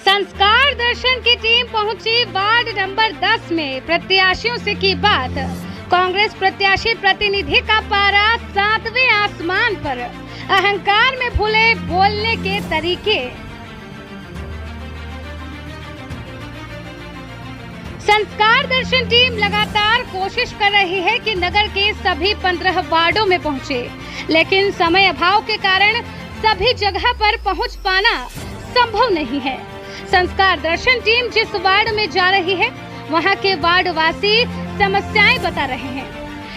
संस्कार दर्शन की टीम पहुंची वार्ड नंबर 10 में, प्रत्याशियों से की बात। कांग्रेस प्रत्याशी प्रतिनिधि का पारा 7वें आसमान पर, अहंकार में भूले बोलने के तरीके। संस्कार दर्शन टीम लगातार कोशिश कर रही है कि नगर के सभी 15 वार्डों में पहुंचे, लेकिन समय अभाव के कारण सभी जगह पर पहुंच पाना संभव नहीं है। संस्कार दर्शन टीम जिस वार्ड में जा रही है, वहां के वार्ड वासी समस्याएं बता रहे हैं।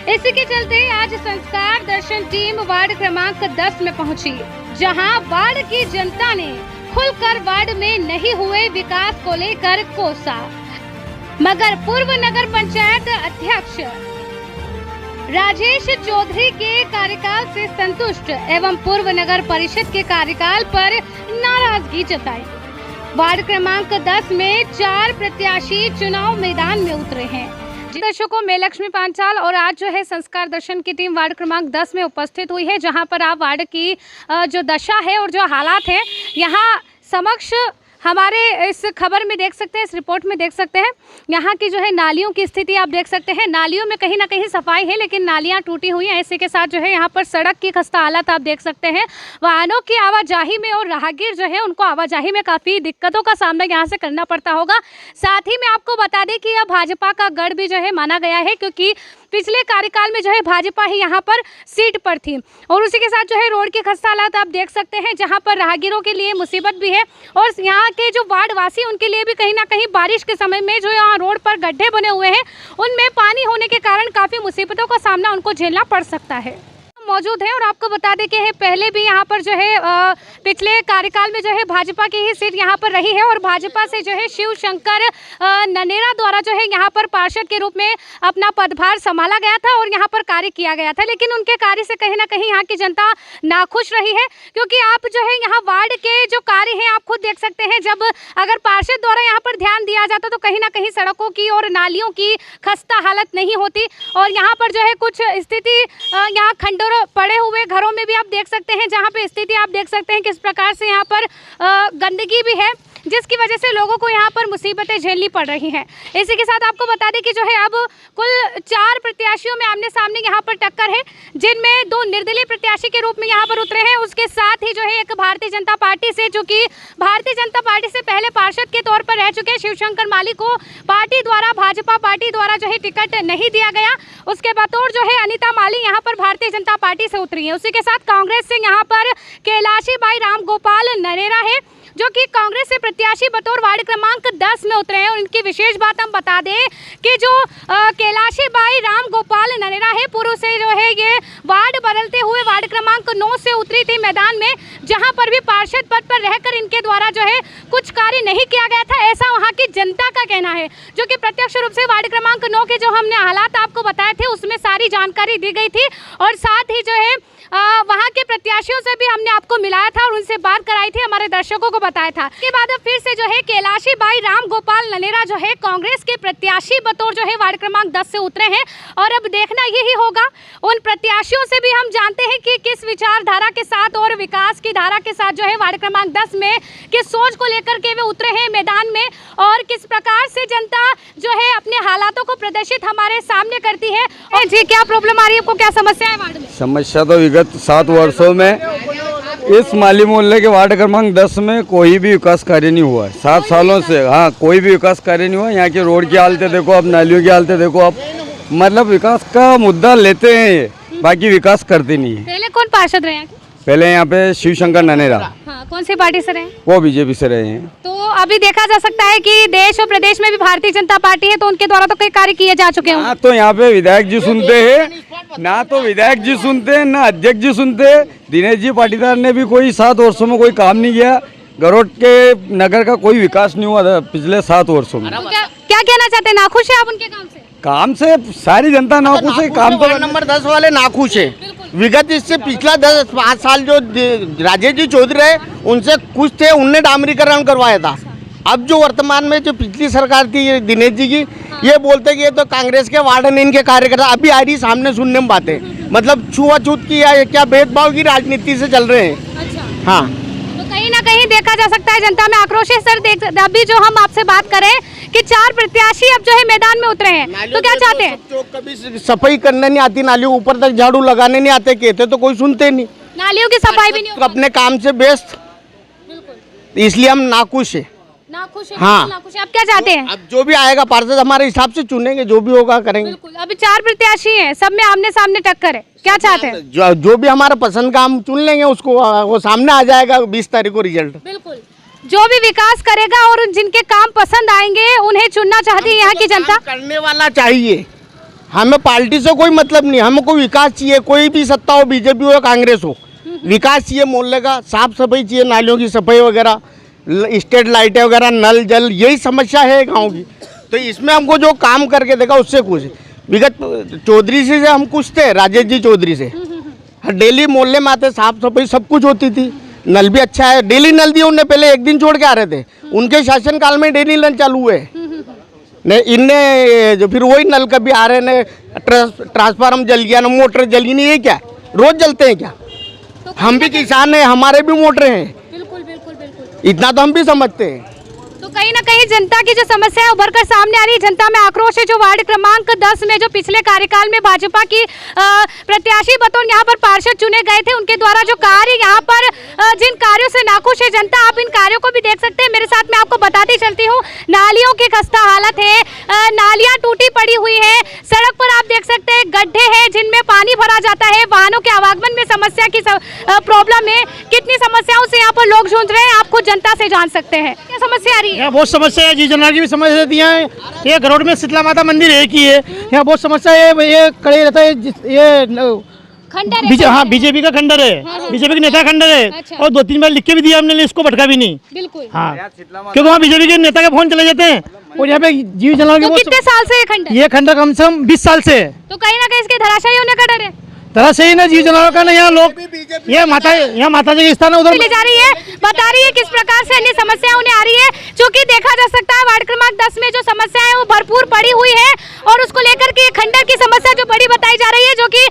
इसी के चलते आज संस्कार दर्शन टीम वार्ड क्रमांक 10 में पहुंची, जहां वार्ड की जनता ने खुलकर वार्ड में नहीं हुए विकास को लेकर कोसा, मगर पूर्व नगर पंचायत अध्यक्ष राजेश चौधरी के कार्यकाल से संतुष्ट एवं पूर्व नगर परिषद के कार्यकाल पर नाराजगी जताई। वार्ड क्रमांक 10 में 4 प्रत्याशी चुनाव मैदान में उतरे हैं। दर्शकों, मैं लक्ष्मी पांचाल और आज जो है संस्कार दर्शन की टीम वार्ड क्रमांक 10 में उपस्थित हुई है, जहां पर आप वार्ड की जो दशा है और जो हालात है यहाँ समक्ष हमारे इस खबर में देख सकते हैं, इस रिपोर्ट में देख सकते हैं। यहाँ की जो है नालियों की स्थिति आप देख सकते हैं। नालियों में कहीं ना कहीं सफाई है, लेकिन नालियाँ टूटी हुई हैं। इसी के साथ जो है यहाँ पर सड़क की खस्ता हालत आप देख सकते हैं। वाहनों की आवाजाही में और राहगीर जो है उनको आवाजाही में काफ़ी दिक्कतों का सामना यहाँ से करना पड़ता होगा। साथ ही में आपको बता दें कि यह भाजपा का गढ़ भी जो है माना गया है, क्योंकि पिछले कार्यकाल में जो है भाजपा ही यहाँ पर सीट पर थी। और उसी के साथ जो है रोड की खस्ता हालत आप देख सकते हैं, जहाँ पर राहगीरों के लिए मुसीबत भी है और यहाँ के जो वार्ड वासी उनके लिए भी कहीं ना कहीं बारिश के समय में जो यहाँ रोड पर गड्ढे बने हुए हैं, उनमें पानी होने के कारण काफ़ी मुसीबतों का सामना उनको झेलना पड़ सकता है। मौजूद है और आपको बता दें कि पहले भी यहाँ पर जो है पिछले कार्यकाल में जो है भाजपा की ही सीट यहाँ पर रही है और भाजपा से जो है शिव शंकर ननेरा द्वारा जो है यहाँ पर पार्षद के रूप में अपना पदभार संभाला गया था और यहाँ पर कार्य किया गया था। लेकिन उनके कार्य से कहीं ना कहीं यहाँ की जनता नाखुश रही है, क्योंकि आप जो है यहाँ वार्ड के जो कार्य हैं आप खुद देख सकते हैं। जब अगर पार्षद द्वारा यहाँ पर ध्यान दिया जाता तो कहीं ना कहीं सड़कों की और नालियों की खस्ता हालत नहीं होती और यहाँ पर जो है कुछ स्थिति यहाँ खंडर पड़े हुए घरों में भी आप देख सकते हैं, जहाँ पे स्थिति आप देख सकते हैं किस प्रकार से यहाँ पर गंदगी भी है, जिसकी वजह से लोगों को यहाँ पर मुसीबतें झेलनी पड़ रही हैं। इसी के साथ आपको बता दें कि जो है अब कुल 4 प्रत्याशियों में आमने सामने यहाँ पर टक्कर है, जिनमें 2 निर्दलीय प्रत्याशी के रूप में यहाँ पर उतरे हैं। उसके साथ ही जो है एक भारतीय जनता पार्टी से, जो कि भारतीय जनता पार्टी से पहले पार्षद के तौर पर रह चुके शिवशंकर माली को पार्टी द्वारा, भाजपा पार्टी द्वारा जो है टिकट नहीं दिया गया। उसके बतौर जो है अनिता माली यहाँ पर भारतीय जनता पार्टी से उतरी है। उसी के साथ कांग्रेस से यहाँ पर कैलाशी बाई राम गोपाल नरेरा है, जो कि कांग्रेस से प्रत्याशी बतौर वार्ड क्रमांक 10 में उतरे हैं। और इनकी विशेष बात हम बता दें कि जो कैलाशी बाई राम गोपाल नरेरा है, पूर्व से जो है ये वार्ड बदलते हुए वार्ड क्रमांक 9 से उतरी थी मैदान में, जहां पर भी पार्षद पद पर रहकर इनके द्वारा जो है कुछ कार्य नहीं किया गया था, ऐसा वहां की जनता का कहना है। जो कि प्रत्यक्ष रूप से वार्ड क्रमांक 9 के जो हमने हालात आपको बताए थे उसमें सारी जानकारी दी गई थी और साथ ही जो है वहाँ के प्रत्याशियों से भी हमने आपको मिलाया था और उनसे बात कराई थी, हमारे दर्शकों को बताया था। इसके बाद अब फिर से जो है कैलाशी बाई राम गोपाल ननेरा जो है कांग्रेस के प्रत्याशी बतौर जो है वार्ड क्रमांक 10 से उतरे हैं और अब देखना यही होगा। उन प्रत्याशियों से भी हम जानते हैं कि किस विचारधारा के साथ और विकास की धारा के साथ जो है वार्ड क्रमांक 10 में किस सोच को लेकर के वे उतरे हैं मैदान में और किस प्रकार से जनता जो है अपने हालातों को प्रदर्शित हमारे सामने करती है। और जी, क्या प्रॉब्लम आ रही है आपको, क्या समस्या है वार्ड में? समस्या तो विगत 7 वर्षों में इस माली मोहल्ले के वार्ड क्रमांक 10 में कोई भी विकास कार्य नहीं हुआ है। 7 सालों से कोई भी विकास कार्य नहीं हुआ। यहाँ की रोड की हालतें देखो, अब नालियों की हालतें देखो, अब मतलब विकास का मुद्दा लेते हैं ये, बाकी विकास करते नहीं है। पहले कौन पार्षद रहे हैं? पहले यहाँ पे शिवशंकर ननेरा। हाँ, कौन सी पार्टी से रहे? वो बीजेपी से रहे हैं। तो अभी देखा जा सकता है कि देश और प्रदेश में भी भारतीय जनता पार्टी है, तो उनके द्वारा तो कई कार्य किए जा चुके हैं। तो यहाँ पे विधायक जी सुनते हैं ना, तो विधायक जी सुनते हैं ना अध्यक्ष जी सुनते हैं। दिनेश जी पाटीदार ने भी कोई 7 वर्षों में कोई काम नहीं किया। गरोट के नगर का कोई विकास नहीं हुआ था पिछले 7 वर्षों में। तो क्या कहना चाहते हैं, नाखुश है आप उनके काम से? काम से सारी जनता नाखुश है। काम तो नंबर 10 वाले नाखुश है। विगत इससे पिछला 10-5 साल जो राजेश जी चौधरी रहे उनसे कुछ थे, उनने डामरीकरण करवाया था। अब जो वर्तमान में जो पिछली सरकार थी दिनेश जी की, ये बोलते कि ये तो कांग्रेस के वार्ड ने इनके कार्यकर्ता अभी आ रही सामने सुनने में बातें, मतलब छुआछूत की या क्या भेदभाव की राजनीति से चल रहे हैं। अच्छा। हाँ, तो कहीं ना कहीं देखा जा सकता है जनता में आक्रोश है। सर अभी जो हम आपसे बात करें कि 4 प्रत्याशी अब जो है मैदान में उतरे हैं, तो क्या चाहते हैं? जो कभी सफाई करने नहीं आती, नालियों ऊपर तक झाड़ू लगाने नहीं आते, कहते तो कोई सुनते नहीं, नालियों की सफाई भी नहीं हो अपने काम से व्यस्त, इसलिए हम नाखुश है। नाखुश है, हाँ। नाखुश है। अब क्या चाहते हैं? अब जो भी आएगा पार्षद हमारे हिसाब से चुनेंगे, जो भी होगा करेंगे। बिल्कुल। अभी 4 प्रत्याशी हैं, सब में आमने सामने टक्कर है, क्या चाहते हैं? जो भी हमारा पसंद का हम चुन लेंगे, उसको वो सामने आ जाएगा 20 तारीख को रिजल्ट। बिल्कुल, जो भी विकास करेगा और जिनके काम पसंद आएंगे उन्हें चुनना चाहती है यहाँ की जनता। करने वाला चाहिए, हमें पार्टी से कोई मतलब नहीं, हमें कोई विकास चाहिए, कोई भी सत्ता हो, बीजेपी हो या कांग्रेस हो, विकास चाहिए, मोहल्ले का साफ सफाई चाहिए, नालियों की सफाई वगैरह, स्ट्रीट लाइटें वगैरह, नल जल, यही समस्या है गांव की। तो इसमें हमको जो काम करके देगा उससे खुश। विगत चौधरी से हम खुश थे, राजेश जी चौधरी से, डेली मोहल्ले में आते, साफ सफाई सब कुछ होती थी, नल भी अच्छा है, डेली नल दिए उनने, पहले एक दिन छोड़ के आ रहे थे, उनके शासनकाल में डेली नल चालू हुए। नहीं इनने जो फिर वही नल कभी आ रहे ने, ट्रांसफार्मर जल गया ना, मोटर जल गई नहीं, ये क्या रोज जलते हैं क्या? हम भी किसान हैं, हमारे भी मोटरें हैं, बिल्कुल बिल्कुल बिल्कुल, इतना तो हम भी समझते हैं। तो कहीं ना कहीं जनता की जो समस्या है उभर कर सामने आ रही है। जनता में आक्रोश है। जो वार्ड क्रमांक 10 में जो पिछले कार्यकाल में भाजपा की प्रत्याशी बतौर यहाँ पर पार्षद चुने गए थे, उनके द्वारा जो कार्य यहाँ पर जिन कार्यों से नाखुश है जनता, आप इन कार्यों को भी देख सकते हैं। मेरे साथ मैं आपको बताती चलती हूँ, नालियों की खस्ता हालत है, नालियाँ टूटी पड़ी हुई है, सड़क पर आप देख सकते हैं गड्ढे हैं जिनमें पानी भरा जाता है, वाहनों के आवागमन में समस्या की प्रॉब्लम है। कितनी समस्याओं से यहाँ पर लोग जूझ रहे हैं, आप खुद जनता से जान सकते हैं। क्या समस्या आ रही है? यहाँ बहुत समस्या है जी, जनरल की भी समस्या रहती है। ये गरोड़ में शीतला माता मंदिर एक ही है, यहाँ बहुत समस्या है। ये कड़े रहता है, ये खंडर है, हाँ बीजेपी का खंडर है, बीजेपी के नेता खंडर है। अच्छा। और 2-3 बार लिख के भी दिया हमने, इसको भटका भी नहीं। बिल्कुल, हाँ, क्योंकि वहाँ बीजेपी के नेता के फोन चले जाते हैं। और यहाँ पे जीव जनरल तो कितने साल से ये खंडर कम से कम 20 साल से है। तो कहीं ना कहीं इसके धराशायी होने का डर है। तरह से ही ना जीव जनरल का ना, यहाँ लोग यहाँ माता जी के स्थान है, उधर ले जा रही है, बता रही है किस प्रकार से अन्य समस्या उन्हें आ रही है। क्योंकि देखा जा सकता है वार्ड क्रमांक 10 में जो समस्या है वो भरपूर पड़ी हुई है, और उसको लेकर के खंडर की समस्या जो बड़ी बताई जा रही है, जो कि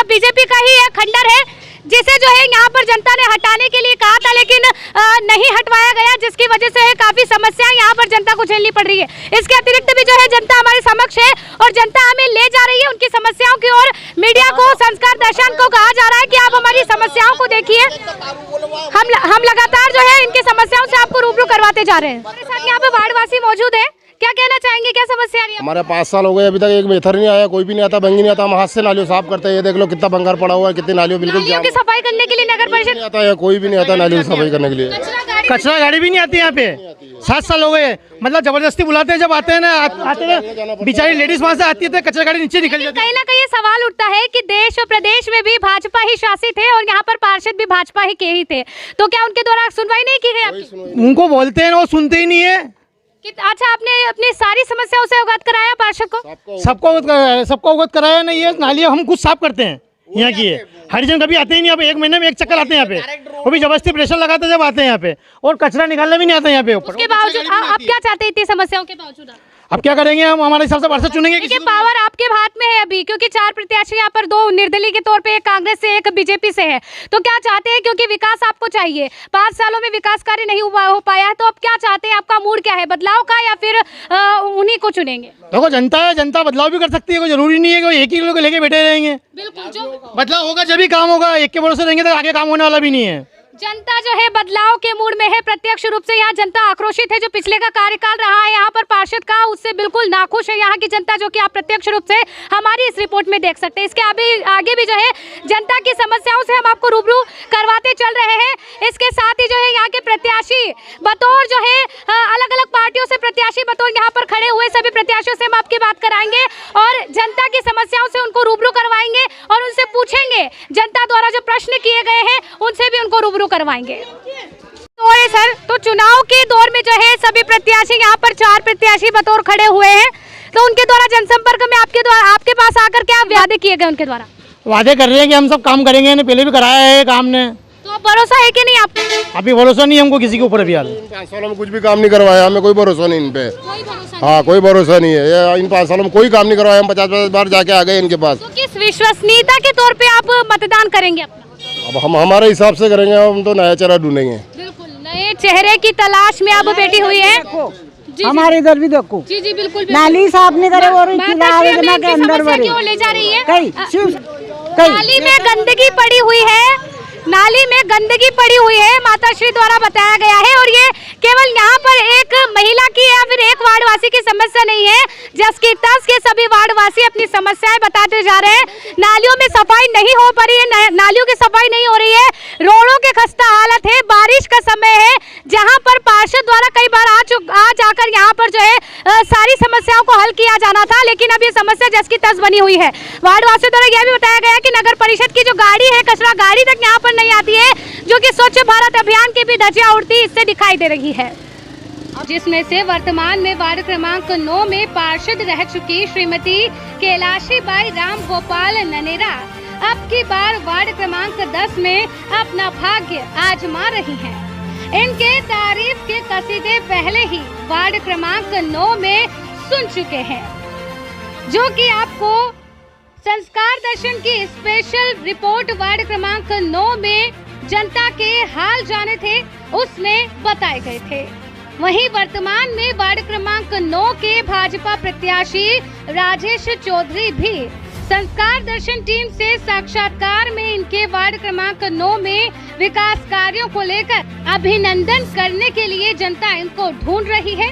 बीजेपी का ही खंडर है, जिसे जो है यहाँ पर जनता ने हटाने के लिए कहा था, लेकिन नहीं हटवाया गया, जिसकी वजह से काफी समस्याएं यहाँ पर जनता को झेलनी पड़ रही है। इसके अतिरिक्त भी जो है जनता हमारे समक्ष है और जनता हमें ले जा रही है उनकी समस्याओं की ओर। मीडिया को, संस्कार दर्शन को कहा जा रहा है कि आप हमारी समस्याओं को देखिए। हम लगातार जो है इनकी समस्याओं से आपको रूबरू करवाते जा रहे हैं। हमारे साथ यहाँ पे वार्डवासी मौजूद है, क्या कहना चाहेंगे, क्या समस्या आ रही है? हमारे 5 साल हो गए, अभी तक एक मेथर नहीं आया, कोई भी नहीं आता, बंगी नहीं आता। हम हाथ से नालियों साफ करते हैं, ये देख लो कितना बंगार पड़ा हुआ है, कितनी नालियों बिल्कुल नालियों की सफाई करने के लिए नगर परिषद नहीं आता है, कोई भी नहीं आता नालियों की सफाई करने के लिए। कचरा गाड़ी भी नहीं आती यहाँ पे। 7 साल हो गए, मतलब जबरदस्ती बुलाते हैं, जब आते हैं ना, आते हैं बेचारी लेडीज वहाँ से आती है तो कचरा गाड़ी नीचे निकल जाती है। कहीं ना कहीं सवाल उठता है कि देश और प्रदेश में भी भाजपा ही शासित है और यहाँ पर पार्षद भी भाजपा ही के ही थे, तो क्या उनके द्वारा सुनवाई नहीं की गई आपकी? उनको बोलते हैं ना, वो सुनते ही नहीं है। अच्छा, आपने अपनी सारी समस्याओं से अवगत कराया पार्षद को? सबको अवगत कराया ना। ये नालियाँ हम खुद साफ करते हैं यहाँ की है। हरिजन कभी आते ही नहीं यहाँ पे, 1 महीने में 1 चक्कर आते हैं यहाँ पे, वो भी जबरदस्ती प्रेशर लगाते जब आते हैं यहाँ पे, और कचरा निकालने भी नहीं आता यहाँ पे ऊपर। उसके बावजूद आप क्या चाहते हैं इतनी समस्याओं के बावजूद? अब क्या करेंगे, हम हमारे हिसाब से पार्षद चुनेंगे। देखिए, पावर आपके हाथ में है अभी, क्योंकि 4 प्रत्याशी यहाँ पर, 2 निर्दलीय के तौर पे, एक कांग्रेस से, एक बीजेपी से है। तो क्या चाहते हैं, क्योंकि विकास आपको चाहिए, 5 सालों में विकास कार्य नहीं हो पाया है, तो अब क्या चाहते हैं, आपका मूड क्या है, बदलाव का या फिर उन्हीं को चुनेंगे? देखो, जनता है, जनता बदलाव भी कर सकती है, कोई जरूरी नहीं है कि एक ही लोग लेके बैठे रहेंगे। बिल्कुल, जो बदलाव होगा जब भी काम होगा, एक के भरोसे रहेंगे तो आगे काम होने वाला भी नहीं है। जनता जो है बदलाव के मूड में है, प्रत्यक्ष रूप से यहाँ जनता आक्रोशित है। जो पिछले का कार्यकाल रहा है यहाँ पर पार्षद का, उससे बिल्कुल नाखुश है यहाँ की जनता, जो कि आप प्रत्यक्ष रूप से हमारी इस रिपोर्ट में देख सकते हैं। इसके आगे भी जो है जनता की समस्याओं से हम आपको रूबरू करवाते चल रहे हैं। इसके साथ ही जो है यहाँ के प्रत्याशी बतौर जो है अलग अलग पार्टियों से प्रत्याशी बतौर यहाँ पर खड़े हुए सभी प्रत्याशियों से हम आपकी बात कराएंगे और जनता की समस्याओं से उनको रूबरू करवाएंगे और उनसे पूछेंगे, जनता द्वारा जो प्रश्न किए गए हैं उनसे भी उनको रूबरू करवाएंगे। तो सर, तो चुनाव के दौर में जो है सभी प्रत्याशी यहाँ पर 4 प्रत्याशी बतौर खड़े हुए हैं, तो उनके द्वारा जनसंपर्क में आपके पास आकर क्या वादे किए गए उनके द्वारा? वादे कर रहे हैं कि हम सब काम करेंगे, पहले भी कराया है काम ने। तो भरोसा है कि नहीं आपको? अभी भरोसा नहीं हमको किसी के ऊपर। अभी 5 सालों में कुछ भी काम नहीं करवाया, हमें कोई भरोसा नहीं इन पे। हाँ, कोई भरोसा नहीं है, इन 5 सालों में कोई काम नहीं करवाया। हम 50-50 बार जाके आ गए इनके पास। तो किस विश्वसनीयता के तौर पे आप मतदान करेंगे अपना? अब हम हमारे हिसाब से करेंगे, हम तो नया चेहरा ढूंढेंगे। बिल्कुल, नए चेहरे की तलाश में अब बैठी हुई है। जी, हमारे इधर भी देखो जी जी बिल्कुल नाली साफ नहीं करे और योजना के अंदर भरे क्यों ले जा रही है? कई नाली में गंदगी पड़ी हुई है, नाली में गंदगी पड़ी हुई है, माताश्री द्वारा बताया गया है। और ये केवल यहाँ पर एक महिला की या फिर एक वार्डवासी की समस्या नहीं है, जबकि तस के सभी वार्डवासी अपनी समस्याएं बताते जा रहे हैं। नालियों में सफाई नहीं हो पा रही है, नालियों की सफाई नहीं हो रही है, रोडों के खस्ता हालत है, बारिश का समय है, जहाँ पर पार्षद द्वारा कई बार आ जाकर यहाँ पर जो है सारी समस्याओं को हल किया जाना था, लेकिन अब ये समस्या जस की तस बनी हुई है। वार्डवासियों द्वारा यह भी बताया गया कि नगर परिषद की जो गाड़ी है, कचरा गाड़ी तक यहाँ पर नहीं आती है, जो कि स्वच्छ भारत अभियान की भी धज्जियां उड़ती इससे दिखाई दे रही है। जिसमें से वर्तमान में वार्ड क्रमांक 9 में पार्षद रह चुकी श्रीमती कैलाशी बाई राम गोपाल ननेरा अब की बार वार्ड क्रमांक 10 में अपना भाग्य आजमा रही हैं। इनके तारीफ के कसीदे पहले ही वार्ड क्रमांक 9 में सुन चुके हैं, जो कि आपको संस्कार दर्शन की स्पेशल रिपोर्ट वार्ड क्रमांक 9 में जनता के हाल जाने थे उसमें बताए गए थे। वहीं वर्तमान में वार्ड क्रमांक 9 के भाजपा प्रत्याशी राजेश चौधरी भी संस्कार दर्शन टीम से साक्षात्कार में इनके वार्ड क्रमांक 9 में विकास कार्यों को लेकर अभिनंदन करने के लिए जनता इनको ढूंढ रही है।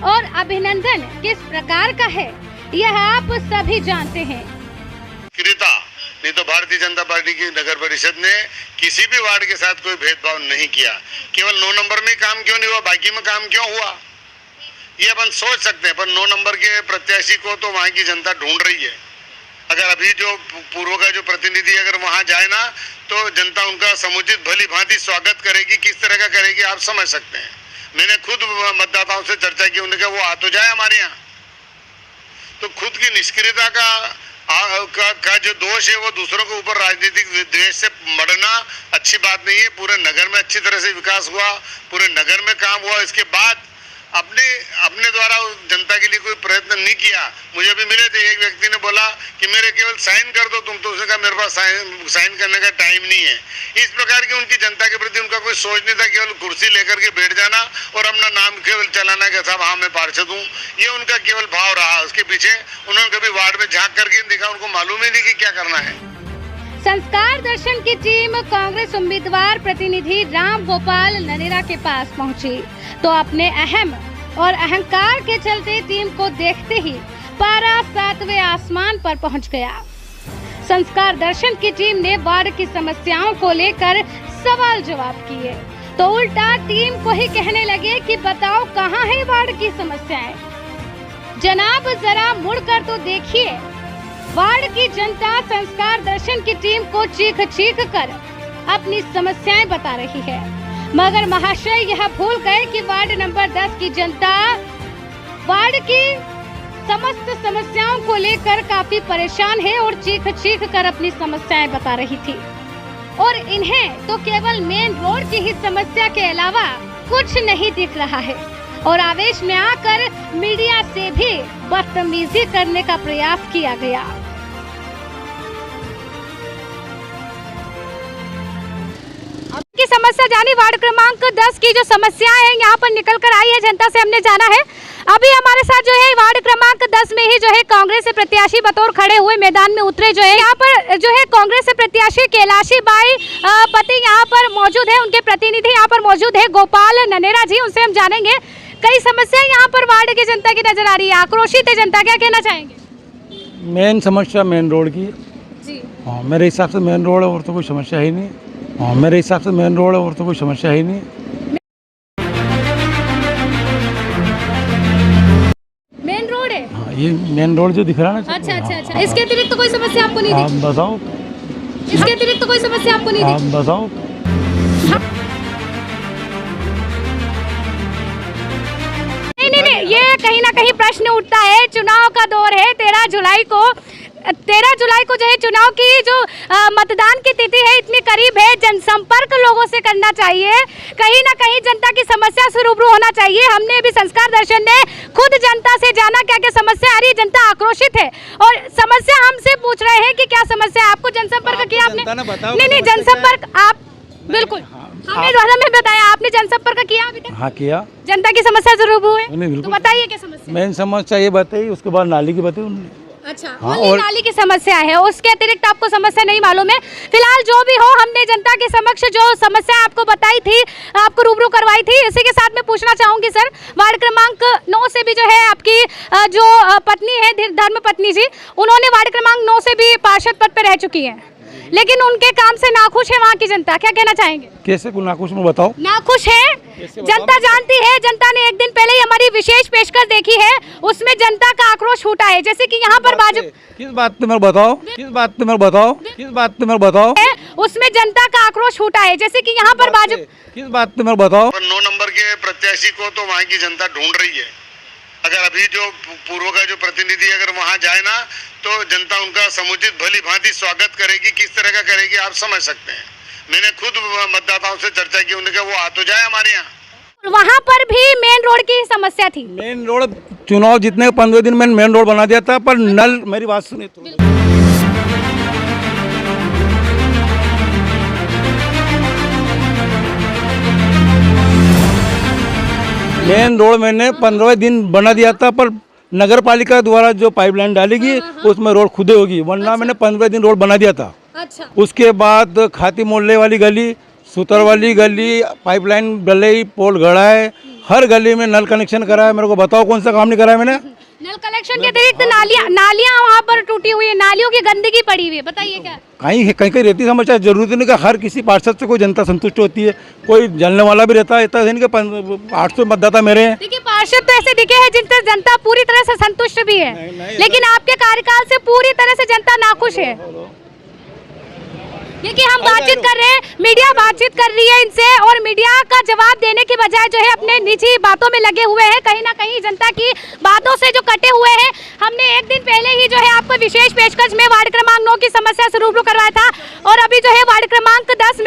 और अभिनंदन किस प्रकार का है यह आप सभी जानते हैं। नहीं तो भारतीय जनता पार्टी की नगर परिषद ने किसी भी वार्ड के साथ कोई भेदभाव नहीं किया। केवल 9 नंबर में काम क्यों नहीं हुआ, बाकी में काम क्यों हुआ, ये अपन सोच सकते हैं। पर 9 नंबर के प्रत्याशी को तो वहाँ की जनता ढूंढ रही है। अगर अभी जो पूर्व का जो प्रतिनिधि अगर वहाँ जाए ना, तो जनता उनका समुचित भली भांति स्वागत करेगी। किस तरह का करेगी आप समझ सकते हैं। मैंने खुद मतदाताओं से चर्चा की, उन्होंने कहा वो आ तो जाए हमारे यहाँ। तो खुद की निष्क्रियता का जो दोष है वो दूसरों के ऊपर राजनीतिक द्वेष से मरना अच्छी बात नहीं है। पूरे नगर में अच्छी तरह से विकास हुआ, पूरे नगर में काम हुआ, इसके बाद अपने द्वारा जनता के लिए कोई प्रयत्न नहीं किया। मुझे भी मिले थे, एक व्यक्ति ने बोला कि मेरे केवल साइन कर दो तुम, तो उसने कहा मेरे पास साइन करने का टाइम नहीं है। इस प्रकार की उनकी जनता के प्रति उनका कोई सोच नहीं था, केवल कुर्सी लेकर के बैठ जाना और अपना नाम केवल चलाना कि साहब हाँ मैं पार्षद हूँ, ये उनका केवल भाव रहा। उसके पीछे उन्होंने कभी वार्ड में झांक करके देखा, उनको मालूम ही नहीं कि क्या करना है। संस्कार दर्शन की टीम कांग्रेस उम्मीदवार प्रतिनिधि राम गोपाल ननेरा के पास पहुंची तो अपने अहम और अहंकार के चलते टीम को देखते ही पारा 7वें आसमान पर पहुंच गया। संस्कार दर्शन की टीम ने वार्ड की समस्याओं को लेकर सवाल जवाब किए तो उल्टा टीम को ही कहने लगे कि बताओ कहां है वार्ड की समस्याएं। जनाब जरा मुड़कर तो देखिए, वार्ड की जनता संस्कार दर्शन की टीम को चीख चीख कर अपनी समस्याएं बता रही है, मगर महाशय यह भूल गए कि वार्ड नंबर 10 की जनता वार्ड की समस्त समस्याओं को लेकर काफी परेशान है और चीख चीख कर अपनी समस्याएं बता रही थी। और इन्हें तो केवल मेन रोड की ही समस्या के अलावा कुछ नहीं दिख रहा है और आवेश में आकर मीडिया से भी बदतमीजी करने का प्रयास किया गया। की समस्या जानी, वार्ड क्रमांक 10 की जो समस्याएं हैं यहाँ पर निकल कर आई है, जनता से हमने जाना है। अभी हमारे साथ जो है वार्ड क्रमांक 10 में ही जो है कांग्रेस से प्रत्याशी बतौर खड़े हुए मैदान में उतरे जो है यहाँ पर जो है कांग्रेस से प्रत्याशी कैलाशी बाई पति यहाँ पर मौजूद है, उनके प्रतिनिधि यहाँ पर मौजूद है गोपाल ननेरा जी। उनसे हम जानेंगे कई समस्याएं यहाँ पर वार्ड की जनता की नजर आ रही है, आक्रोशित है जनता, क्या कहना चाहेंगे? मेन समस्या मेन रोड की जी। हाँ, मेरे हिसाब से मेन रोड है और तो कोई समस्या ही नहीं। हाँ, मेरे हिसाब से मेन रोड है और तो कोई समस्या ही नहीं। मेन रोड है? हाँ, ये मेन रोड जो दिख रहा है ना। अच्छा अच्छा अच्छा, इसके अतिरिक्त तो कोई समस्या आपको नहीं दिखी? आप बताओ। इसके अतिरिक्त तो कोई समस्या आपको नहीं आप दिखी? बताओ। नहीं, ये कहीं ना कहीं प्रश्न उठता है। चुनाव का दौर है, 13 जुलाई को जो है चुनाव की जो मतदान की तिथि है इतनी करीब है, जनसंपर्क लोगों से करना चाहिए, कहीं ना कहीं जनता की समस्या से रूबरू होना चाहिए। हमने भी संस्कार दर्शन ने खुद जनता से जाना क्या क्या समस्या आ रही है, जनता आक्रोशित है और समस्या हमसे पूछ रहे हैं कि क्या समस्या है। आपको जनसंपर्क किया आपने? नहीं, जनसंपर्क बिल्कुल हमें द्वारा में बताया आपने जनसंपर्क किया अभी तक? हाँ किया। जनता की समस्या जरूर हुए नहीं, बिल्कुल। तो बताइए क्या समस्या? मेन समस्या ये बताई, उसके बाद नाली की बताई उन्होंने। अच्छा हाँ, only और नाली की समस्या है, उसके अतिरिक्त आपको समस्या नहीं मालूम है। फिलहाल जो भी हो, हमने जनता के समक्ष जो समस्या आपको बताई थी, आपको रूबरू करवाई थी। इसी के साथ मैं पूछना चाहूंगी सर, वार्ड क्रमांक 9 से भी जो है आपकी जो पत्नी है धर्म पत्नी जी, उन्होंने वार्ड क्रमांक 9 से भी पार्षद पद पे रह चुकी है, लेकिन उनके काम से नाखुश है वहाँ की जनता। क्या कहना चाहेंगे? कैसे को नाखुश में बताओ? नाखुश है, जनता जानती है। जनता ने एक दिन पहले ही हमारी विशेष पेशकश देखी है, उसमें जनता का आक्रोश फूटा है। जैसे कि यहाँ पर भाजपा, किस बात पे मेरे बताओ, किस बात पे मेरे बताओ, किस बात पे मेरे बताओ, उसमें जनता का आक्रोश फूटा है। जैसे कि यहाँ पर भाजपा, किस बात पे मेरे बताओ। 9 नंबर के प्रत्याशी को तो वहाँ की जनता ढूंढ रही है। अगर अभी जो पूर्व का जो प्रतिनिधि अगर वहाँ जाए ना, तो जनता उनका समुचित भली भांति स्वागत करेगी। किस तरह का करेगी आप समझ सकते हैं। मैंने खुद मतदाताओं से चर्चा की, उन्होंने कहा वो आ तो जाए हमारे यहाँ। वहाँ पर भी मेन रोड की समस्या थी। मेन रोड चुनाव जीतने के 15 दिन में मेन रोड बना दिया था, पर नल, मेरी बात सुनिए तो, मेन रोड मैंने 15 दिन बना दिया था, पर नगर पालिका द्वारा जो पाइपलाइन डालेगी उसमें रोड खुदे होगी, वरना मैंने 15 दिन रोड बना दिया था। अच्छा, उसके बाद खाती मोहल्ले वाली गली, सुतर वाली गली, पाइपलाइन डली, पोल गड़ा है, हर गली में नल कनेक्शन करा है। मेरे को बताओ कौन सा काम नहीं करा है मैंने? नल कनेक्शन के अतिरिक्त नालियाँ वहाँ पर टूटी हुई है, नालियों की गंदगी पड़ी हुई है। बताइए क्या? कहीं कहीं रहती समस्या, जरूरी नहीं कि हर किसी पार्षद से कोई जनता संतुष्ट होती है, कोई जलने वाला भी रहता है। इतना नहीं कि 800 मतदाता मेरे हैं। देखिए, पार्षद तो ऐसे दिखे हैं जिनसे जनता पूरी तरह से संतुष्ट भी है, लेकिन आपके कार्यकाल से पूरी तरह से जनता नाखुश है। देखिए, हम बातचीत कर रहे हैं, मीडिया बातचीत कर रही है इनसे, और मीडिया का जवाब देने के बजाय जो है अपने निजी बातों में लगे हुए हैं, कहीं ना कहीं जनता की बातों से जो कटे हुए हैं। हमने एक दिन पहले ही जो है आपको विशेष पेशकश में वार्ड क्रमांक 9 की समस्या से रूबरू करवाया था, और अभी जो है वार्ड क्रमांक 10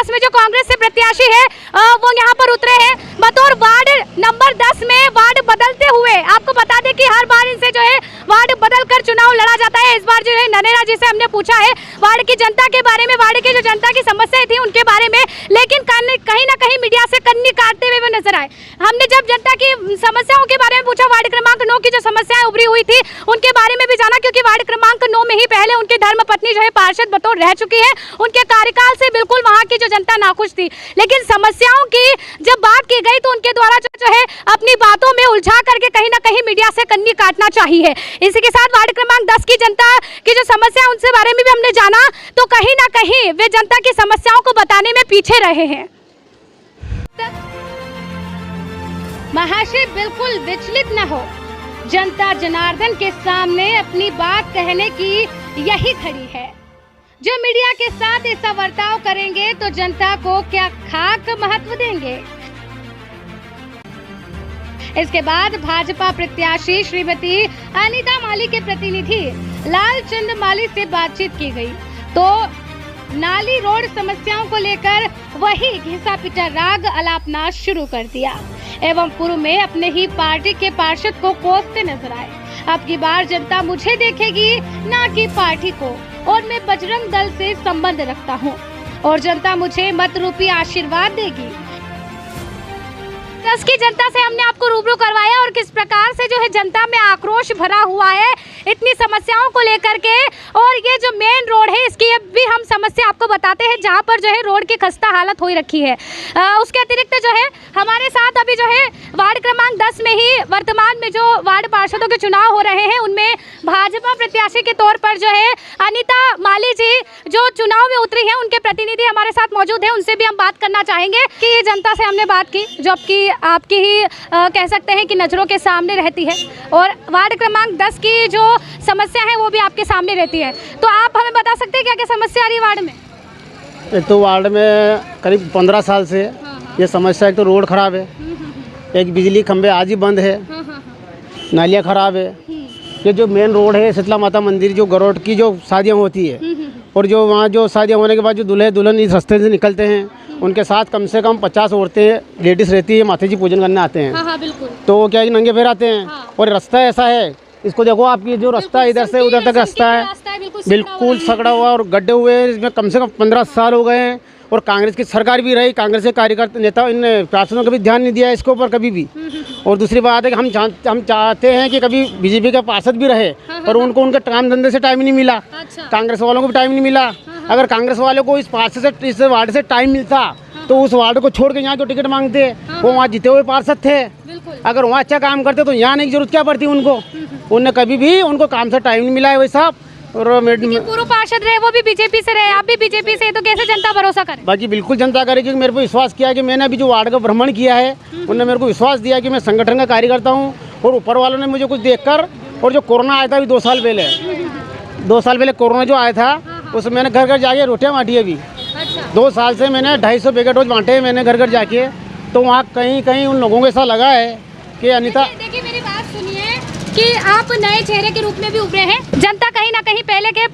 में जो कांग्रेस से प्रत्याशी है वो यहाँ पर उतरे हैं बतौर वार्ड नंबर 10 में वार्ड बदलते हुए। आपको बता दें कि हर बार इनसे जो है वार्ड बदल कर चुनाव लड़ा जाता है। इस बार जो है ननेरा जी से हमने पूछा है वार्ड की जनता के बारे में, वार्ड की जो जनता की समस्याएं थी उनके बारे में, लेकिन कहीं ना कहीं मीडिया से कन्नी काटते हुए वो नजर आए। हमने जब जनता की समस्याओं के बारे में पूछा, वार्ड क्रमांक 9 की जो समस्याएं उभरी हुई थी उनके बारे में भी जाना, क्योंकि वार्ड क्रमांक 9 में ही पहले उनकी धर्मपत्नी जो है पार्षद बतौर रह चुकी है। उनके कार्यकाल से बिल्कुल वहाँ की जो जनता नाखुश थी, लेकिन समस्याओं की जब बात की गई तो उनके द्वारा जो है अपनी बातों में उलझा करके कहीं ना कहीं मीडिया से कन्नी काटना चाहिए। इसी के साथ वार्ड क्रमांक 10 की जनता की जो समस्या उनसे बारे में भी हमने जाना, तो कहीं ना कहीं वे जनता की समस्याओं को बताने में पीछे रहे हैं। महाशय, बिल्कुल विचलित न हो, जनता जनार्दन के सामने अपनी बात कहने की यही खड़ी है। जो मीडिया के साथ ऐसा बर्ताव करेंगे तो जनता को क्या खाक महत्व देंगे? इसके बाद भाजपा प्रत्याशी श्रीमती अनीता माली के प्रतिनिधि लालचंद माली से बातचीत की गई, तो नाली रोड समस्याओं को लेकर वही घिसा पिटा राग अलापना शुरू कर दिया एवं पूर्व में अपने ही पार्टी के पार्षद को कोसते नजर आए। अब की बार जनता मुझे देखेगी, ना कि पार्टी को, और मैं बजरंग दल से संबंध रखता हूं और जनता मुझे मत रूपी आशीर्वाद देगी। 10 की जनता से हमने आपको रूबरू करवाया और किस प्रकार से जो है जनता में आक्रोश भरा हुआ है इतनी समस्याओं को लेकर के। और ये जो मेन रोड है इसकी भी हम समस्या आपको बताते हैं, जहाँ पर जो है रोड की खस्ता हालत हो रखी है। उसके अतिरिक्त जो है हमारे साथ अभी जो है वार्ड क्रमांक 10 में ही वर्तमान में जो वार्ड पार्षदों के चुनाव हो रहे हैं उनमें भाजपा प्रत्याशी के तौर पर जो है अनीता माली जी जो चुनाव में उतरी है, उनके प्रतिनिधि हमारे साथ मौजूद है, उनसे भी हम बात करना चाहेंगे कि ये जनता से हमने बात की जो आपकी ही कह सकते हैं कि नज़रों के सामने रहती है, और वार्ड क्रमांक 10 की जो समस्या है वो भी आपके सामने रहती है। तो आप हमें बता सकते हैं क्या क्या समस्या आ रही है वार्ड में? एक तो वार्ड में करीब 15 साल से ये समस्या, एक तो रोड ख़राब है, एक बिजली खंभे आज ही बंद है, नालियाँ ख़राब है। ये जो मेन रोड है शीतला माता मंदिर, जो गरोट की जो शादियाँ होती है और जो वहाँ जो शादियाँ होने के बाद जो दूल्हे दुल्हन इस रास्ते से निकलते हैं, उनके साथ कम से कम 50 औरतें लेडीज़ रहती है, माता जी पूजन करने आते हैं। हाँ, बिल्कुल। तो वो क्या है कि नंगे पैर आते हैं। और रास्ता ऐसा है, इसको देखो आपकी जो रास्ता इधर से उधर तक रास्ता है बिल्कुल सकड़ा हुआ और गड्ढे हुए हैं, इसमें कम से कम 15 साल हो गए हैं। और कांग्रेस की सरकार भी रही, कांग्रेस के कार्यकर्ता नेता इन पार्षदों ने कभी ध्यान नहीं दिया इसके ऊपर कभी भी। और दूसरी बात है कि हम चाहते हैं कि कभी बीजेपी के पार्षद भी रहे, पर उनको उनके काम धंधे से टाइम नहीं मिला। कांग्रेस वालों को भी टाइम नहीं मिला। अगर कांग्रेस वालों को इस पार्षद से, इस वार्ड से टाइम मिलता तो उस वार्ड को छोड़ के यहाँ क्यों टिकट मांगते? वो वहाँ जीते हुए पार्षद थे। अगर वहाँ अच्छा काम करते तो यहाँ नहीं की जरूरत क्या पड़ती उनको। उन्हें कभी भी उनको काम से टाइम नहीं मिला है वैसा। और पूर्व पार्षद रहे, वो भी बीजेपी से रहे, आप भी बीजेपी से, तो कैसे जनता भरोसा करे? बाकी बिल्कुल जनता करेगी। क्योंकि मेरे को विश्वास किया कि मैंने अभी जो वार्ड का भ्रमण किया है, उन्होंने मेरे को विश्वास दिया कि मैं संगठन का कार्यकर्ता हूँ। और ऊपर वालों ने मुझे कुछ देखकर, और जो कोरोना आया था अभी 2 साल पहले, 2 साल पहले कोरोना जो आया था, उसमें मैंने घर घर जाके रोटियाँ बांटी। अभी 2 साल से मैंने 250 पैकेट रोज बांटे मैंने घर घर जाके। तो वहाँ कहीं कहीं उन लोगों को ऐसा लगा है कि अनिता, देखिए मेरी बात सुनिए कि आप नए चेहरे के रूप में भी उभरे हैं। जनता कहीं ना कहीं पहले के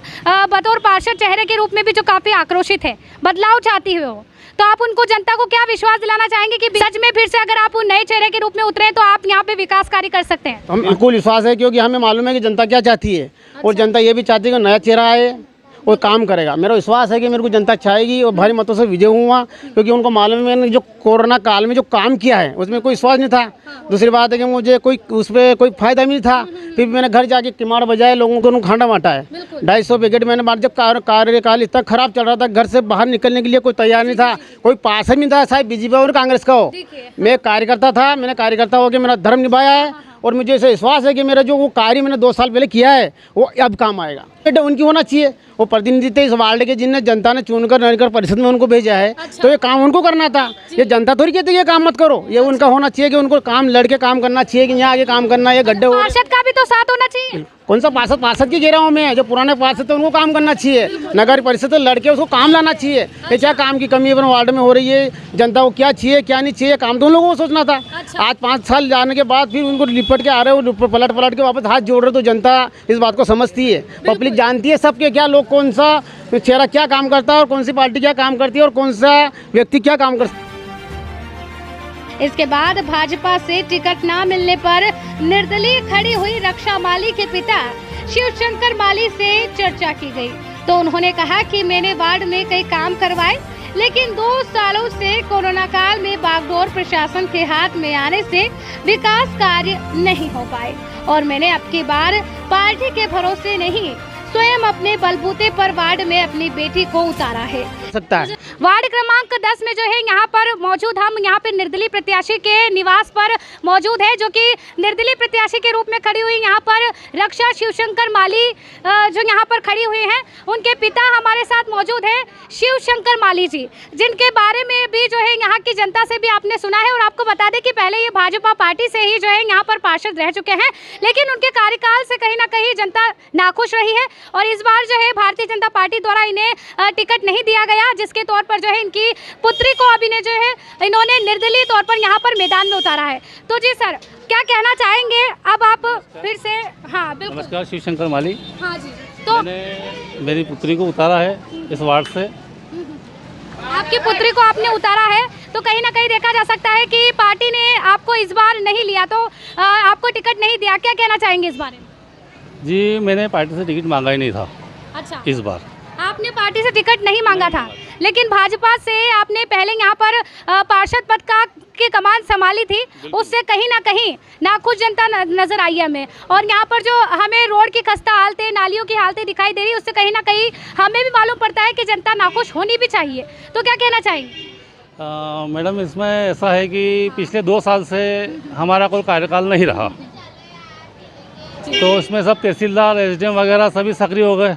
बतौर पार्षद चेहरे के रूप में भी जो काफी आक्रोशित है, बदलाव चाहती है वो, तो आप उनको, जनता को क्या विश्वास दिलाना चाहेंगे कि सच में फिर से अगर आप नए चेहरे के रूप में उतरे तो आप यहाँ पे विकास कार्य कर सकते हैं? हम बिल्कुल विश्वास है, क्योंकि हमें मालूम है कि जनता क्या चाहती है। और जनता ये भी चाहती है कि नया चेहरा आए और काम करेगा। मेरा विश्वास है कि मेरे को जनता चाहेगी और भारी मतों से विजय हुआ, क्योंकि उनको मालूम है मैंने जो कोरोना काल में जो काम किया है उसमें कोई विश्वास नहीं था। दूसरी बात है कि मुझे कोई उस पर कोई फायदा भी नहीं था, फिर भी मैंने घर जाके किमाड़ बजाए, लोगों को खाना बांटा है। 250 पैकेट मैंने बांट। जब कार्यकाल इतना खराब चल रहा था, घर से बाहर निकलने के लिए कोई तैयार नहीं था, कोई पास नहीं था, चाहे बीजेपी और कांग्रेस का हो। मैं कार्यकर्ता था, मैंने कार्यकर्ता होकर मेरा धर्म निभाया है। और मुझे ऐसा विश्वास है कि मेरा जो वो कार्य मैंने 2 साल पहले किया है वो अब काम आएगा। बेटा उनकी होना चाहिए, वो प्रतिनिधि थे इस वार्ड के, जिन्हें जनता ने चुनकर नगर परिषद में उनको भेजा है। तो ये काम उनको करना था। ये जनता थोड़ी कहती है ये काम मत करो, ये उनका होना चाहिए कि उनको काम लड़के काम करना चाहिए कि यहाँ आगे काम करना, ये गड्ढे। पार्षद का भी तो साथ होना चाहिए। कौन सा पार्षद की घेराव में है? जो पुराने पार्षद थे उनको काम करना चाहिए। नगर परिषद से लड़के उसको काम लाना चाहिए। ये क्या काम की कमी अपने वार्ड में हो रही है, जनता को क्या चाहिए क्या नहीं चाहिए, काम तो उन लोगों को सोचना था। आज 5 साल जाने के बाद फिर उनको लिपट के आ रहे हो, पलट के वापस हाथ जोड़ रहे, तो जनता इस बात को समझती है, पब्लिक जानती है सबके क्या लोग, कौन सा चेहरा क्या काम करता है और कौन सी पार्टी क्या काम करती है और कौन सा व्यक्ति क्या काम करता है। इसके बाद भाजपा से टिकट न मिलने पर निर्दलीय खड़ी हुई रक्षा माली के पिता शिवशंकर माली से चर्चा की गई, तो उन्होंने कहा कि मैंने वार्ड में कई काम करवाए, लेकिन 2 सालों से कोरोना काल में बागडोर प्रशासन के हाथ में आने से विकास कार्य नहीं हो पाए और मैंने अब की बार पार्टी के भरोसे नहीं, स्वयं अपने बलबूते पर वार्ड में अपनी बेटी को उतारा है। सकता है वार्ड क्रमांक 10 में जो है यहाँ पर मौजूद, हम यहाँ पे निर्दलीय प्रत्याशी के निवास पर मौजूद है, जो कि निर्दलीय प्रत्याशी के रूप में खड़ी हुई यहाँ पर रक्षा शिवशंकर माली जो यहाँ पर खड़ी हुई हैं, उनके पिता हमारे साथ मौजूद है शिवशंकर माली जी, जिनके बारे में भी जो है यहाँ की जनता से भी आपने सुना है। और आपको बता दें कि पहले ये भाजपा पार्टी से ही जो है यहाँ पर पार्षद रह चुके हैं, लेकिन उनके कार्यकाल से कहीं ना कहीं जनता नाखुश रही है और इस बार जो है भारतीय जनता पार्टी द्वारा इन्हें टिकट नहीं दिया गया, जिसके तौर पर जो है इनकी पुत्री को अभी ने जो है इन्होंने निर्दलीय तौर पर यहाँ पर मैदान में उतारा है। तो जी सर, क्या कहना चाहेंगे? अब आप फिर से। हाँ बिल्कुल। नमस्कार, शिवशंकर माली। हाँ जी, तो मैंने मेरी पुत्री को उतारा है इस वार्ड से। आपकी पुत्री को आपने उतारा है, तो कहीं ना कहीं देखा जा सकता है कि पार्टी ने आपको इस बार नहीं लिया, तो आपको टिकट नहीं दिया, क्या कहना चाहेंगे इस बारे में? जी, मैंने पार्टी से टिकट मांगा ही नहीं था। अच्छा, इस बार आपने पार्टी से टिकट नहीं मांगा था, लेकिन भाजपा से आपने पहले यहाँ पर पार्षद पद की कमान संभाली थी, उससे कहीं ना कहीं नाखुश जनता नजर आई है हमें। और यहाँ पर जो हमें रोड की खस्ता हालतें, नालियों की हालतें दिखाई दे रही, उससे कहीं ना कहीं हमें भी मालूम पड़ता है कि जनता नाखुश होनी भी चाहिए। तो क्या कहना चाहेंगे? मैडम, इसमें ऐसा है कि पिछले 2 साल से हमारा कोई कार्यकाल नहीं रहा, तो इसमें सब तहसीलदार, एसडीएम वगैरह सभी सक्रिय हो गए,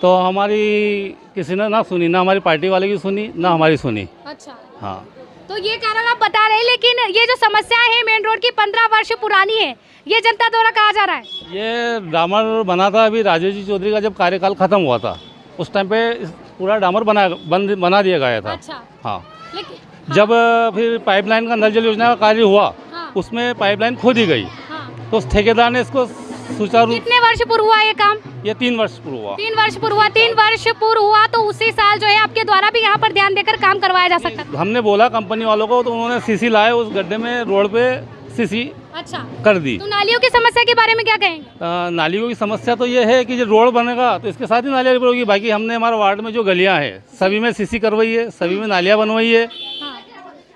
तो हमारी किसी ने ना सुनी, ना हमारी पार्टी वाले की सुनी, ना हमारी सुनी। अच्छा, हाँ, तो ये कारण आप बता रहे हैं, लेकिन ये जो समस्याएं हैं मेन रोड की 15 वर्ष पुरानी है, ये जनता द्वारा कहा जा रहा है। ये डामर बना था अभी राजेश जी चौधरी का जब कार्यकाल खत्म हुआ था, उस टाइम पे पूरा डामर बना दिया गया था। अच्छा, हाँ, लेकिन जब फिर पाइपलाइन का नल जल योजना का कार्य हुआ, हाँ, उसमें पाइपलाइन खोदी गई, हाँ, तो उस ठेकेदार ने इसको सुचारू। कितने वर्ष पूर्व हुआ ये काम? ये 3 वर्ष पूर्व हुआ। 3 वर्ष पूर्व हुआ। 3 वर्ष पूर्व हुआ, तो उसी साल जो है आपके द्वारा भी यहाँ पर ध्यान देकर काम करवाया जा सकता है। हमने बोला कंपनी वालों को, तो उन्होंने सीसी लाए, उस गड्ढे में रोड पे सीसी अच्छा, कर दी। तो नालियों की समस्या के बारे में क्या कहेंगे? नालियों की समस्या तो ये है कि जो रोड बनेगा तो इसके साथ ही नालियाँ भी होगी। बाकी हमने हमारे वार्ड में जो गलियाँ हैं सभी में सीसी करवाई है, सभी में नालियाँ बनवाई है।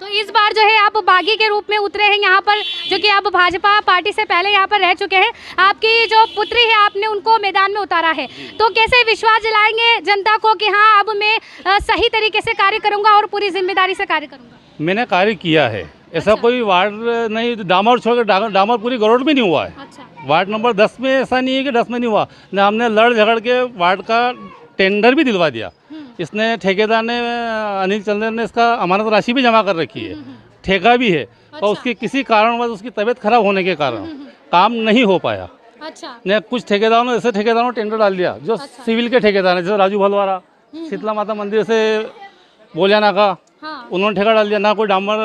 तो इस बार जो है आप बागी के रूप में उतरे हैं यहाँ पर, जो कि आप भाजपा पार्टी से पहले यहाँ पर रह चुके हैं। आपकी जो पुत्री है आपने उनको मैदान में उतारा है, तो कैसे विश्वास दिलाएंगे जनता को कि हाँ अब मैं सही तरीके से कार्य करूँगा और पूरी जिम्मेदारी से कार्य करूँगा? मैंने कार्य किया है, ऐसा कोई वार्ड नहीं, डामर छोड़कर डामर पूरी गरोड़ में नहीं हुआ है। अच्छा, वार्ड नंबर 10 में ऐसा नहीं है कि 10 में नहीं हुआ ना, हमने लड़ झगड़ के वार्ड का टेंडर भी दिलवा दिया। इसने ठेकेदार ने, अनिल चंद्रन ने इसका अमानत राशि भी जमा कर रखी है, ठेका भी है। तो उसकी किसी कारणवश उसकी तबीयत खराब होने के कारण काम नहीं हो पाया। अच्छा, ने कुछ ठेकेदारों ने, ऐसे ठेकेदारों ने टेंडर डाल दिया जो सिविल के ठेकेदार हैं, जैसे राजू भलवारा, शीतला माता मंदिर से बोलियाना का, उन्होंने ठेका डाल दिया। ना कोई डामर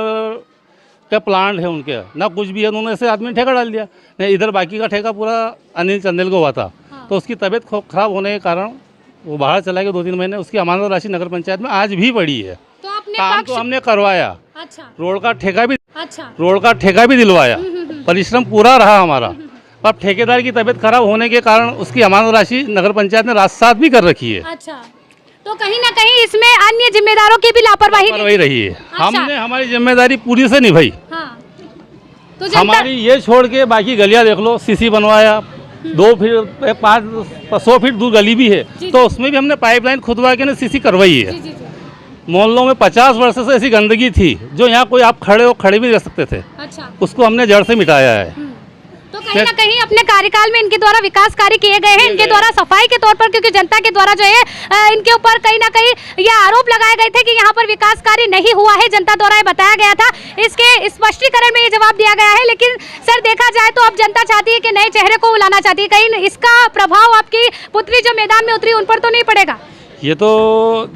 का प्लांट है उनके, ना कुछ भी है, उन्होंने ऐसे आदमी ने ठेका डाल दिया। नहीं, इधर बाकी का ठेका पूरा अनिल चंदेल को हुआ था। तो उसकी तबीयत खराब होने के कारण वो बाहर चला गया 2-3 महीने। उसकी अमानत राशि नगर पंचायत में आज भी पड़ी है। तो आपने काम तो हमने करवाया, अच्छा, रोड का ठेका भी, अच्छा, रोड का ठेका भी दिलवाया, परिश्रम पूरा रहा हमारा। अब ठेकेदार की तबीयत खराब होने के कारण उसकी अमानत राशि नगर पंचायत ने रात-सात भी कर रखी है। अच्छा, तो कहीं ना कहीं इसमें अन्य जिम्मेदारों की भी लापरवाही रही है। हमने हमारी जिम्मेदारी पूरी से निभाई। हाँ, तो जनता, हमारी ये छोड़ के बाकी गलियां देख लो, सीसी बनवाया, 2 फीट 500 फीट दूर गली भी है, तो उसमें भी हमने पाइपलाइन खुदवा के सीसी करवाई है। मोहल्लों में 50 वर्ष से ऐसी गंदगी थी जो यहाँ कोई आप खड़े भी रह सकते थे। अच्छा, उसको हमने जड़ से मिटाया है। तो कहीं ना कहीं अपने कार्यकाल में इनके द्वारा विकास कार्य किए गए हैं, इनके द्वारा सफाई के तौर पर, क्योंकि जनता के द्वारा जो है इनके ऊपर कहीं ना कहीं ये आरोप लगाए गए थे कि यहाँ पर विकास कार्य नहीं हुआ है, जनता द्वारा ये बताया गया था। इसके स्पष्टीकरण में ये जवाब दिया गया है। लेकिन सर देखा जाए तो अब जनता चाहती है कि नए चेहरे को बुलाना चाहती है, कहीं इसका प्रभाव आपकी पुत्री जो मैदान में उतरी उन पर तो नहीं पड़ेगा? ये तो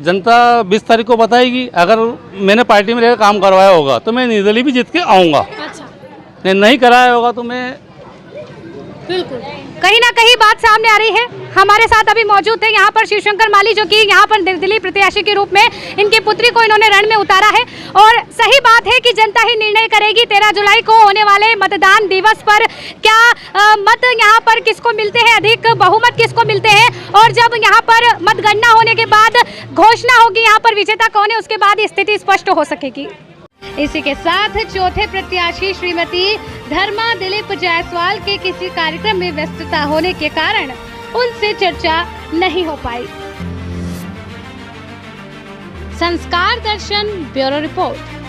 जनता 20 तारीख को बताएगी। अगर मैंने पार्टी में रहकर काम करवाया होगा तो मैं निर्दलीय भी जीत के आऊँगा। अच्छा, नहीं कराया होगा तो मैं, बिल्कुल कहीं ना कहीं बात सामने आ रही है। हमारे साथ अभी मौजूद है यहाँ पर शिवशंकर माली, जो कि यहाँ पर निर्दलीय प्रत्याशी के रूप में इनकी पुत्री को इन्होंने रण में उतारा है। और सही बात है कि जनता ही निर्णय करेगी 13 जुलाई को होने वाले मतदान दिवस पर क्या मत यहाँ पर किसको मिलते हैं, अधिक बहुमत किसको मिलते हैं। और जब यहाँ पर मतगणना होने के बाद घोषणा होगी यहाँ पर विजेता कौन है, उसके बाद स्थिति स्पष्ट हो सकेगी। इसी के साथ चौथे प्रत्याशी श्रीमती धर्मा दिलीप जायसवाल के किसी कार्यक्रम में व्यस्तता होने के कारण उनसे चर्चा नहीं हो पाई। संस्कार दर्शन ब्यूरो रिपोर्ट।